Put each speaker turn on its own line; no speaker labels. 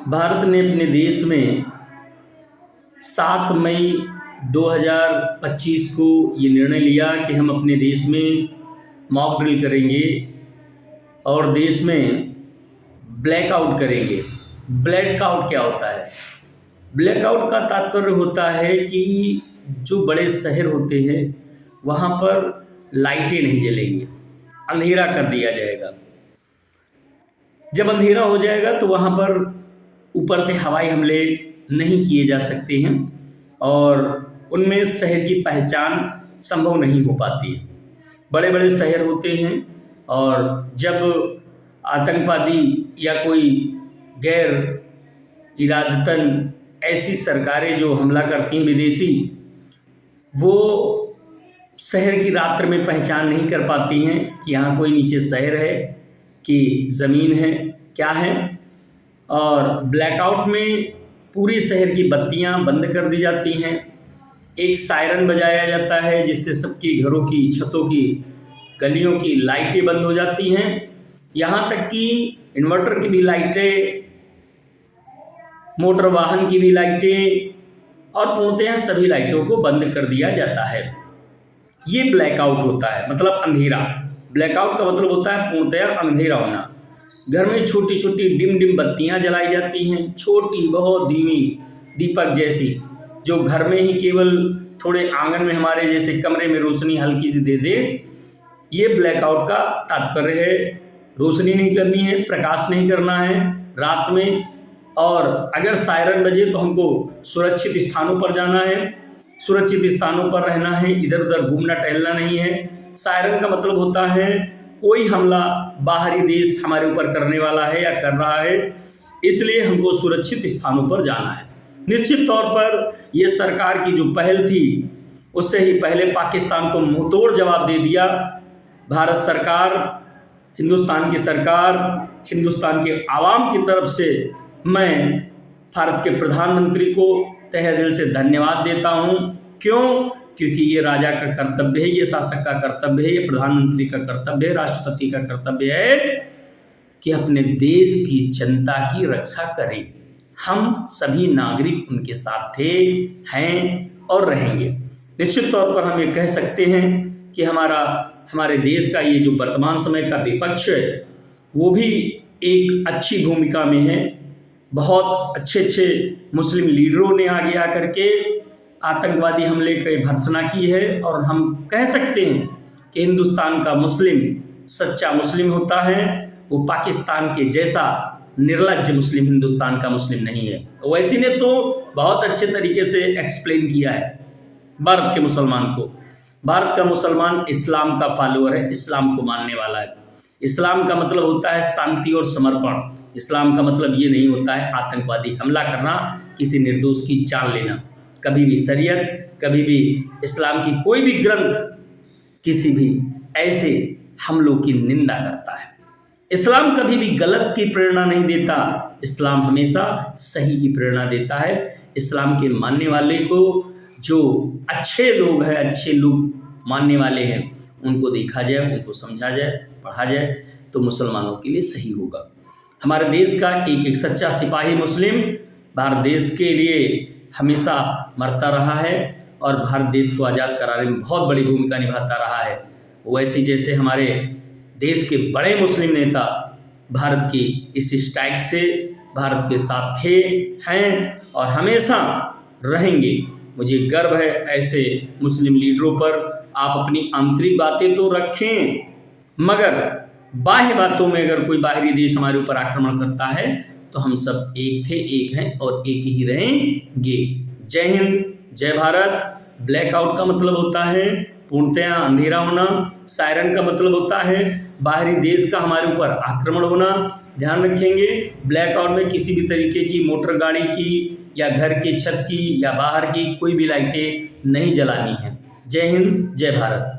भारत ने अपने देश में 7 मई 2025 को ये निर्णय लिया कि हम अपने देश में मॉक ड्रिल करेंगे और देश में ब्लैकआउट करेंगे। ब्लैकआउट क्या होता है? ब्लैकआउट का तात्पर्य होता है कि जो बड़े शहर होते हैं वहाँ पर लाइटें नहीं जलेंगी, अंधेरा कर दिया जाएगा। जब अंधेरा हो जाएगा तो वहाँ पर ऊपर से हवाई हमले नहीं किए जा सकते हैं और उनमें शहर की पहचान संभव नहीं हो पाती है। बड़े बड़े शहर होते हैं और जब आतंकवादी या कोई गैर इरादतन ऐसी सरकारें जो हमला करती हैं विदेशी, वो शहर की रात्र में पहचान नहीं कर पाती हैं कि यहाँ कोई नीचे शहर है कि ज़मीन है, क्या है। और ब्लैकआउट में पूरी शहर की बत्तियाँ बंद कर दी जाती हैं। एक सायरन बजाया जाता है जिससे सबके घरों की, छतों की, गलियों की लाइटें बंद हो जाती हैं। यहाँ तक कि इन्वर्टर की भी लाइटें, मोटर वाहन की भी लाइटें और पूर्णतः सभी लाइटों को बंद कर दिया जाता है। ये ब्लैकआउट होता है, मतलब अंधेरा। ब्लैकआउट का मतलब होता है पूर्णतः अंधेरा होना। घर में छोटी छोटी डिम डिम बत्तियां जलाई जाती हैं, छोटी बहुत धीमी दीपक जैसी, जो घर में ही केवल थोड़े आंगन में हमारे जैसे कमरे में रोशनी हल्की सी दे दे। ये ब्लैकआउट का तात्पर्य है। रोशनी नहीं करनी है, प्रकाश नहीं करना है रात में। और अगर सायरन बजे तो हमको सुरक्षित स्थानों पर जाना है, सुरक्षित स्थानों पर रहना है, इधर उधर घूमना टहलना नहीं है। सायरन का मतलब होता है कोई हमला बाहरी देश हमारे ऊपर करने वाला है या कर रहा है, इसलिए हमको सुरक्षित स्थानों पर जाना है। निश्चित तौर पर ये सरकार की जो पहल थी उससे ही पहले पाकिस्तान को मुंहतोड़ जवाब दे दिया भारत सरकार, हिंदुस्तान की सरकार, हिंदुस्तान के आवाम की तरफ से मैं भारत के प्रधानमंत्री को तहे दिल से धन्यवाद देता हूँ। क्यों? क्योंकि ये राजा का कर्तव्य है, ये शासक का कर्तव्य है, ये प्रधानमंत्री का कर्तव्य है, राष्ट्रपति का कर्तव्य है कि अपने देश की जनता की रक्षा करें। हम सभी नागरिक उनके साथ थे, हैं और रहेंगे। निश्चित तौर पर हम ये कह सकते हैं कि हमारे देश का ये जो वर्तमान समय का विपक्ष है वो भी एक अच्छी भूमिका में है। बहुत अच्छे अच्छे मुस्लिम लीडरों ने आगे आकर के आतंकवादी हमले की भर्त्सना की है और हम कह सकते हैं कि हिंदुस्तान का मुस्लिम सच्चा मुस्लिम होता है, वो पाकिस्तान के जैसा निर्लज्ज मुस्लिम हिंदुस्तान का मुस्लिम नहीं है। ओवैसी ने तो बहुत अच्छे तरीके से एक्सप्लेन किया है भारत के मुसलमान को। भारत का मुसलमान इस्लाम का फॉलोअर है, इस्लाम को मानने वाला है। इस्लाम का मतलब होता है शांति और समर्पण। इस्लाम का मतलब ये नहीं होता है आतंकवादी हमला करना, किसी निर्दोष की जान लेना। कभी भी शरीयत, कभी भी इस्लाम की कोई भी ग्रंथ किसी भी ऐसे हमलों की निंदा करता है। इस्लाम कभी भी गलत की प्रेरणा नहीं देता, इस्लाम हमेशा सही की प्रेरणा देता है। इस्लाम के मानने वाले को, जो अच्छे लोग हैं, अच्छे लोग मानने वाले हैं, उनको देखा जाए, उनको समझा जाए, पढ़ा जाए तो मुसलमानों के लिए सही होगा। हमारे देश का एक एक सच्चा सिपाही मुस्लिम भारत देश के लिए हमेशा मरता रहा है और भारत देश को आज़ाद कराने में बहुत बड़ी भूमिका निभाता रहा है। वैसे जैसे हमारे देश के बड़े मुस्लिम नेता भारत की इस स्ट्राइक से भारत के साथ थे, हैं और हमेशा रहेंगे। मुझे गर्व है ऐसे मुस्लिम लीडरों पर। आप अपनी आंतरिक बातें तो रखें, मगर बाह्य बातों में अगर कोई बाहरी देश हमारे ऊपर आक्रमण करता है तो हम सब एक थे, एक हैं और एक ही रहेंगे। जय हिंद, जय भारत। ब्लैकआउट का मतलब होता है पूर्णतया अंधेरा होना। सायरन का मतलब होता है बाहरी देश का हमारे ऊपर आक्रमण होना। ध्यान रखेंगे, ब्लैकआउट में किसी भी तरीके की मोटर गाड़ी की या घर की छत की या बाहर की कोई भी लाइटें नहीं जलानी है। जय हिंद, जय भारत।